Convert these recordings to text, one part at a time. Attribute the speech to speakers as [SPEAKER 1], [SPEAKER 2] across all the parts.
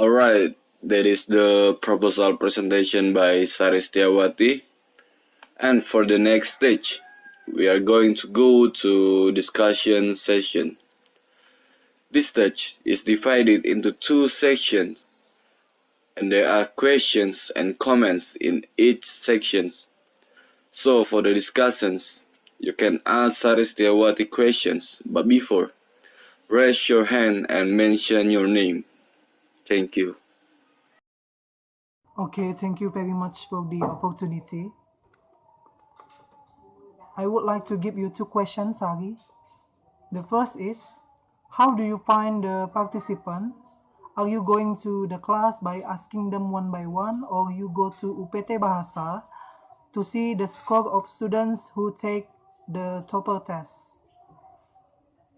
[SPEAKER 1] Alright, that is the proposal presentation by Saristiawati. And for the next stage, we are going to go to discussion session. This stage is divided into two sections, and there are questions and comments in each section. So for the discussions, you can ask Saristiawati questions, but before, raise your hand and mention your name. Thank you.
[SPEAKER 2] Okay, thank you very much for the opportunity. I would like to give you two questions, Sari. The first is, how do you find the participants? Are you going to the class by asking them one by one, or you go to UPT Bahasa to see the score of students who take the TOEFL test?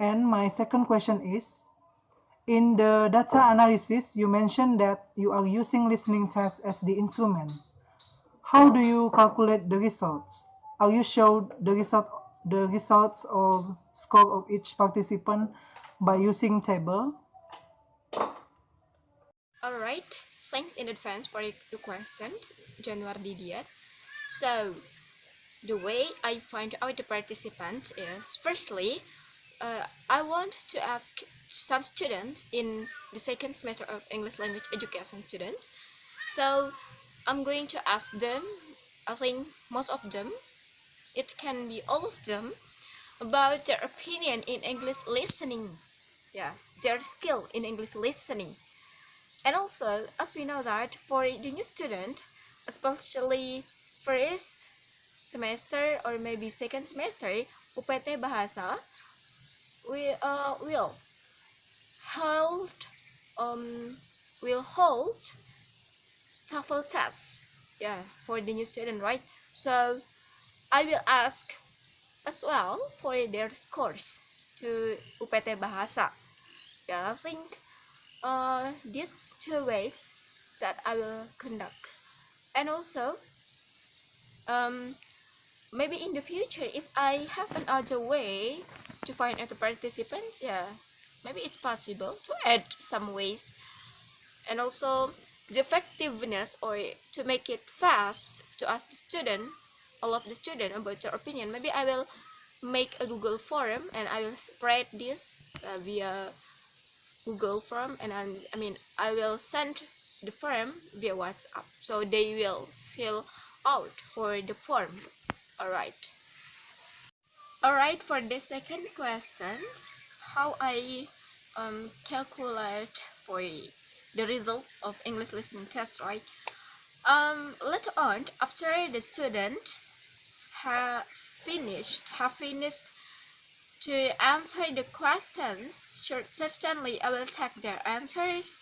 [SPEAKER 2] And my second question is, in the data analysis, you mentioned that you are using listening tests as the instrument. How do you calculate the results? Are you shown the results or score of each participant by using table?
[SPEAKER 3] Alright, thanks in advance for your question, January Didier. So, the way I find out the participant is, firstly, I want to ask some students in the second semester of English language education students. So, I'm going to ask them, I think most of them, it can be all of them, about their opinion in English listening. Yeah, their skill in English listening. And also, as we know that for the new student, especially first semester or maybe second semester, UPT Bahasa, we will hold TOEFL tests, yeah, for the new student, right? So I will ask as well for their scores to UPT Bahasa. Yeah, I think these two ways that I will conduct. And also, maybe in the future, if I have another way to find out the participants, yeah, maybe it's possible to add some ways. And also, the effectiveness, or to make it fast to ask the student, all of the student about their opinion, maybe I will make a Google form and I will spread this via Google form, and I will send the form via WhatsApp, so they will fill out for the form. Alright, for the second question, how I calculate for the result of English listening test, right? Later on, after the students have finished to answer the questions, certainly I will check their answers,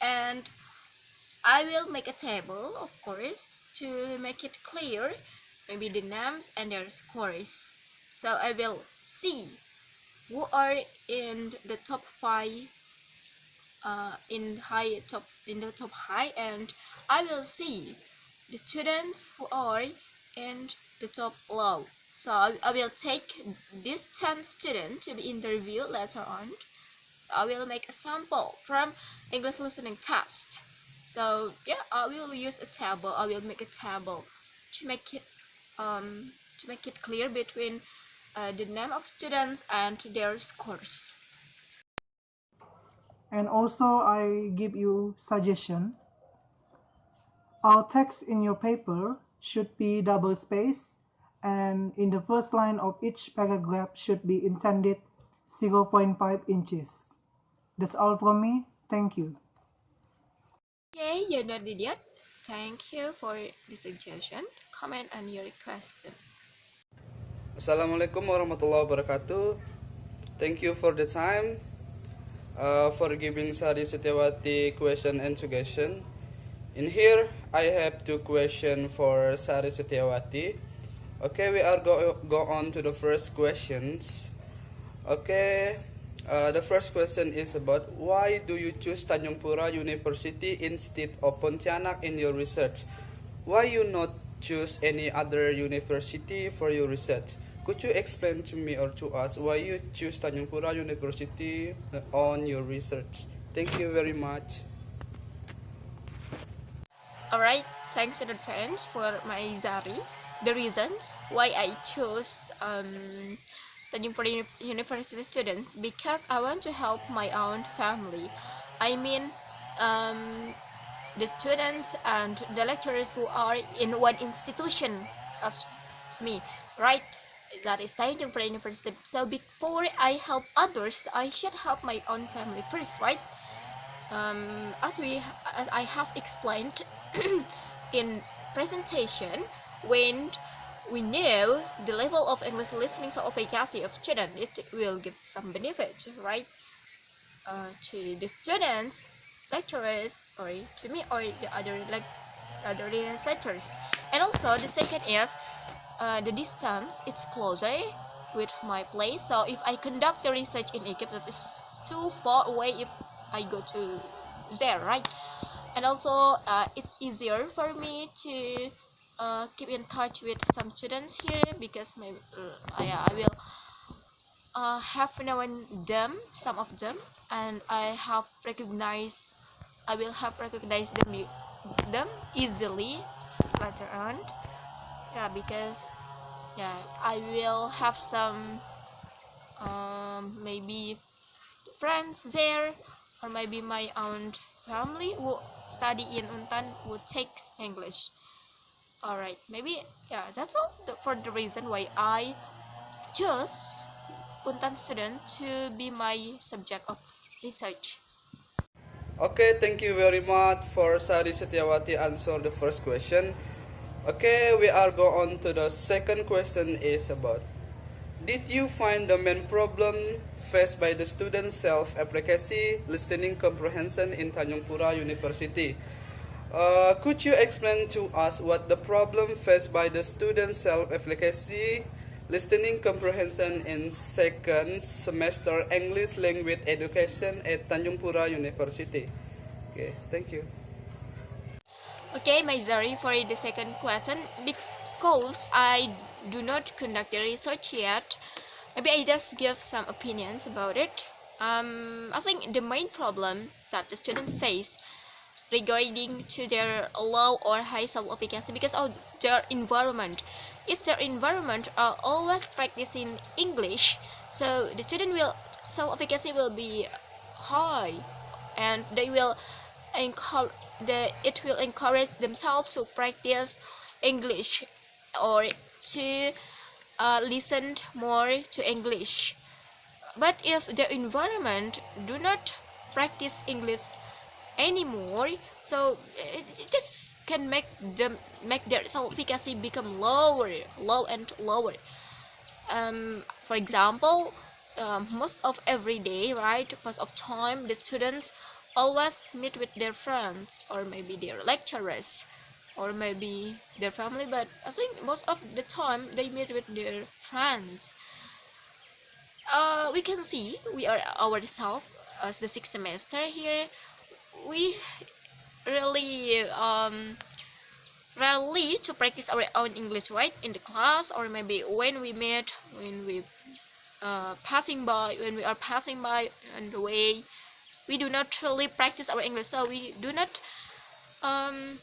[SPEAKER 3] and I will make a table, of course, to make it clear, maybe the names and their scores. So I will see who are in the top 5 in the top high, and I will see the students who are in the top low. So I will take these 10 students to be interviewed later on. So I will make a sample from English listening test. So yeah, I will use a table. I will make a table to make it clear between the name of students and their scores.
[SPEAKER 2] And also I give you suggestion. Our text in your paper should be double space, and in the first line of each paragraph should be intended 0.5 inches. That's all from me. Thank you.
[SPEAKER 3] Okay, you not idiot. Thank you for the suggestion, comment, and your question.
[SPEAKER 4] Assalamualaikum warahmatullahi wabarakatuh. Thank you for the time, for giving Sari Setiawati question and suggestion. In here, I have two questions for Sari Setiawati. Okay, we are go on to the first questions. Okay, the first question is about why do you choose Tanjung Pura University instead of Pontianak in your research? Why you not choose any other university for your research? Could you explain to me or to us why you choose Tanjung Pura University on your research? Thank you very much.
[SPEAKER 3] Alright, thanks in advance for my Zari. The reasons why I chose Tanjung Priok University students, because I want to help my own family. I mean, the students and the lecturers who are in one institution as me, right? That is Tanjung Priok University. So before I help others, I should help my own family first, right? As I have explained in presentation, when we know the level of English listening or efficacy of student, it will give some benefit, right? To the students, lecturers, or to me, or the other researchers. And also the second is the distance. It's closer with my place. So if I conduct the research in Egypt, that is too far away if I go to there, right? And also it's easier for me to keep in touch with some students here, because maybe I will have known them, some of them, and I will have recognized them easily later on. Yeah, because yeah, I will have some maybe friends there, or maybe my own family who study in Untan who takes English. Alright, maybe yeah, that's all for the reason why I chose Untan student to be my subject of research.
[SPEAKER 4] Okay, thank you very much for Sari Setiawati answer the first question. Okay, we are go on to the second question is about, did you find the main problem faced by the students' self-efficacy listening comprehension in Tanjung Pura University? Could you explain to us what the problem faced by the students' self-efficacy listening comprehension in second semester English language education at Tanjung Pura University? Okay, thank you.
[SPEAKER 3] Okay, my sorry for the second question, because I do not conduct the research yet. Maybe I just give some opinions about it. I think the main problem that the students face regarding to their low or high self-efficacy because of their environment. If their environment are always practicing English, so the student will self-efficacy will be high, and they will encourage it will encourage themselves to practice English, or to listen more to English. But if the environment do not practice English anymore, so this can make their self-efficacy become low and lower. For example, most of every day, right, most of time the students always meet with their friends, or maybe their lecturers, or maybe their family, but I think most of the time they meet with their friends. We can see we are ourselves as the sixth semester here. We really rarely to practice our own English, right, in the class, or maybe when we meet, when we when we are passing by on the way, we do not really practice our English, so um,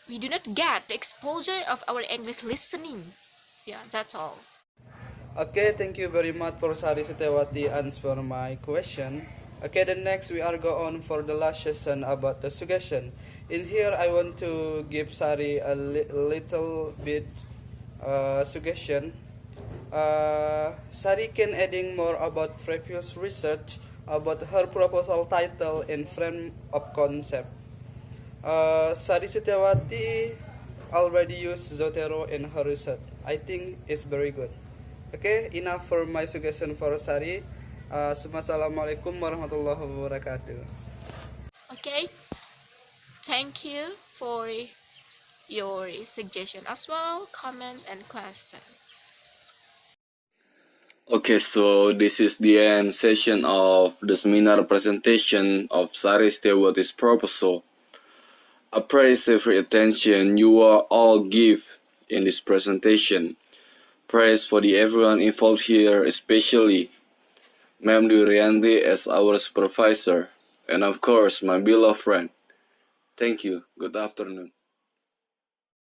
[SPEAKER 3] we do not get the exposure of our English listening. Yeah, that's all.
[SPEAKER 4] Okay, thank you very much for Sari Setiawati answer my question. Okay, then next we are go on for the last session about the suggestion. In here, I want to give Sari a little bit suggestion. Sari can adding more about previous research about her proposal title and frame of concept. Sari Setiawati already used Zotero in her research. I think it's very good. Okay, enough for my suggestion for Sari. Assalamualaikum warahmatullahi wabarakatuh.
[SPEAKER 3] Okay, thank you for your suggestion as well, comment and question.
[SPEAKER 1] Okay, so this is the end session of the seminar presentation of Sari Setiawati's proposal. Appraise every attention you all give in this presentation. Praise for the everyone involved here, especially Ma'am Durianti as our supervisor, and of course my beloved friend. Thank you. Good afternoon.